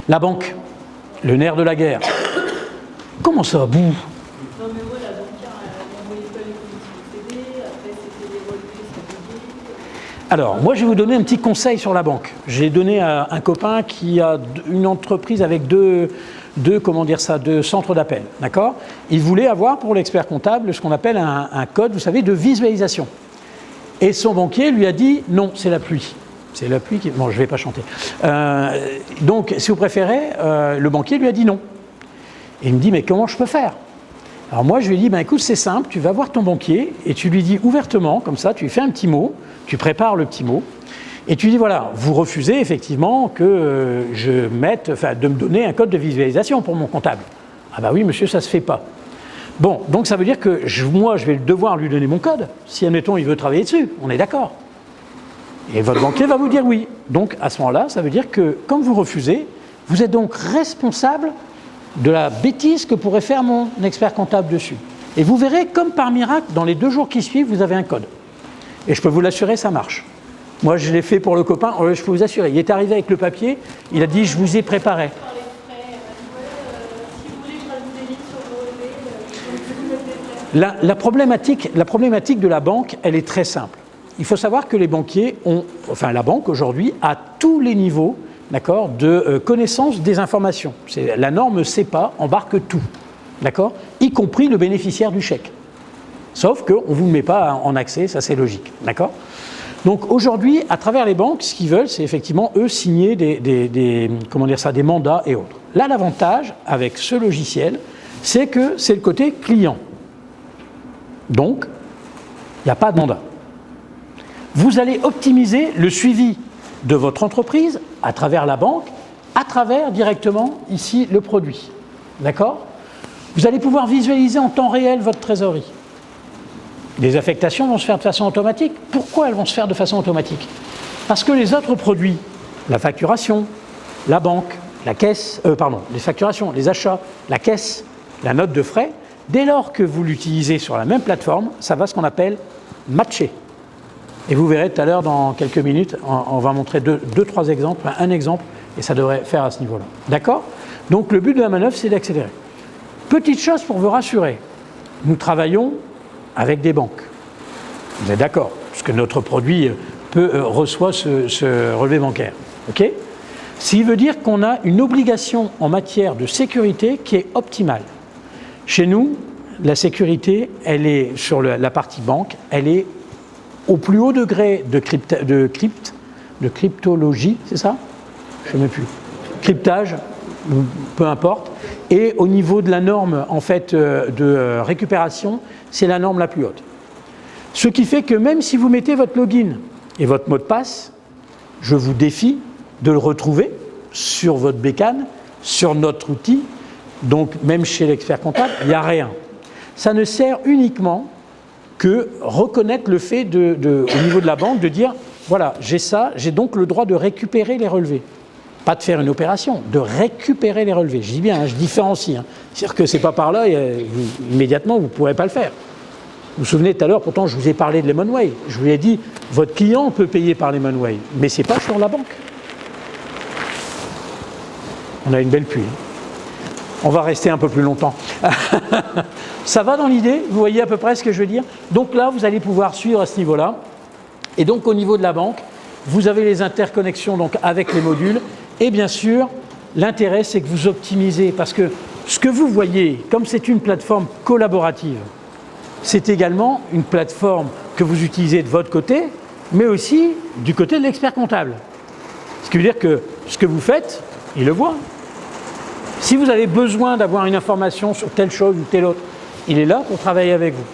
La banque, le nerf de la guerre. Comment ça, bout? Non mais voilà, donc on voyait pas les conditions de CD, après c'était les relevés, ça. Alors, moi je vais vous donner un petit conseil sur la banque. J'ai donné à un copain qui a une entreprise avec deux centres d'appel, d'accord? Il voulait avoir pour l'expert comptable ce qu'on appelle un code, vous savez, de visualisation. Et son banquier lui a dit non, c'est la pluie. C'est la pluie qui... Bon, je ne vais pas chanter. Donc, si vous préférez, le banquier lui a dit non. Et il me dit, mais comment je peux faire? Alors moi, je lui ai dit, ben, écoute, c'est simple, tu vas voir ton banquier et tu lui dis ouvertement, comme ça, tu lui fais un petit mot, tu prépares le petit mot, et tu dis, voilà, vous refusez effectivement que je mette, enfin, de me donner un code de visualisation pour mon comptable. Ah bah oui, monsieur, ça ne se fait pas. Bon, donc ça veut dire que moi, je vais devoir lui donner mon code, si, admettons, il veut travailler dessus, on est d'accord. Et votre banquier va vous dire oui. Donc, à ce moment-là, ça veut dire que, comme vous refusez, vous êtes donc responsable de la bêtise que pourrait faire mon expert comptable dessus. Et vous verrez, comme par miracle, dans les 2 jours qui suivent, vous avez un code. Et je peux vous l'assurer, ça marche. Moi, je l'ai fait pour le copain, je peux vous assurer. Il est arrivé avec le papier, il a dit, je vous ai préparé. La problématique de la banque, elle est très simple. Il faut savoir que les banquiers ont, enfin la banque aujourd'hui, à tous les niveaux, d'accord, de connaissance des informations. La norme CEPA embarque tout, d'accord, y compris le bénéficiaire du chèque. Sauf qu'on ne vous le met pas en accès, ça c'est logique, d'accord. Donc aujourd'hui, à travers les banques, ce qu'ils veulent, c'est effectivement, eux, signer des mandats et autres. Là, l'avantage avec ce logiciel, c'est que c'est le côté client. Donc, il n'y a pas de mandat. Vous allez optimiser le suivi de votre entreprise à travers la banque, à travers directement ici le produit. D'accord? Vous allez pouvoir visualiser en temps réel votre trésorerie. Les affectations vont se faire de façon automatique. Pourquoi elles vont se faire de façon automatique? Parce que les autres produits, la facturation, la banque, la caisse, les facturations, les achats, la caisse, la note de frais, dès lors que vous l'utilisez sur la même plateforme, ça va ce qu'on appelle matcher. Et vous verrez tout à l'heure, dans quelques minutes, on va montrer 2-3 exemples, un exemple, et ça devrait faire à ce niveau-là. D'accord? Donc le but de la manœuvre, c'est d'accélérer. Petite chose pour vous rassurer, nous travaillons avec des banques. Vous êtes d'accord? Puisque notre produit reçoit ce relevé bancaire. OK? Ce qui veut dire qu'on a une obligation en matière de sécurité qui est optimale. Chez nous, la sécurité, elle est sur la partie banque, elle est au plus haut degré de cryptologie, c'est ça? Je ne sais plus. Cryptage, peu importe. Et au niveau de la norme en fait, de récupération, c'est la norme la plus haute. Ce qui fait que même si vous mettez votre login et votre mot de passe, je vous défie de le retrouver sur votre bécane, sur notre outil. Donc même chez l'expert comptable, il n'y a rien. Ça ne sert uniquement que reconnaître le fait au niveau de la banque de dire voilà, j'ai ça, j'ai donc le droit de récupérer les relevés. Pas de faire une opération, de récupérer les relevés. Je dis bien, je différencie. C'est-à-dire que c'est pas par là, immédiatement, vous ne pourrez pas le faire. Vous vous souvenez tout à l'heure, pourtant, je vous ai parlé de Lemonway. Je vous ai dit, votre client peut payer par Lemonway, mais ce n'est pas sur la banque. On a une belle pluie. On va rester un peu plus longtemps. Ça va dans l'idée? Vous voyez à peu près ce que je veux dire? Donc là, vous allez pouvoir suivre à ce niveau-là. Et donc, au niveau de la banque, vous avez les interconnexions donc, avec les modules. Et bien sûr, l'intérêt, c'est que vous optimisez. Parce que ce que vous voyez, comme c'est une plateforme collaborative, c'est également une plateforme que vous utilisez de votre côté, mais aussi du côté de l'expert comptable. Ce qui veut dire que ce que vous faites, il le voit. Si vous avez besoin d'avoir une information sur telle chose ou telle autre, il est là pour travailler avec vous.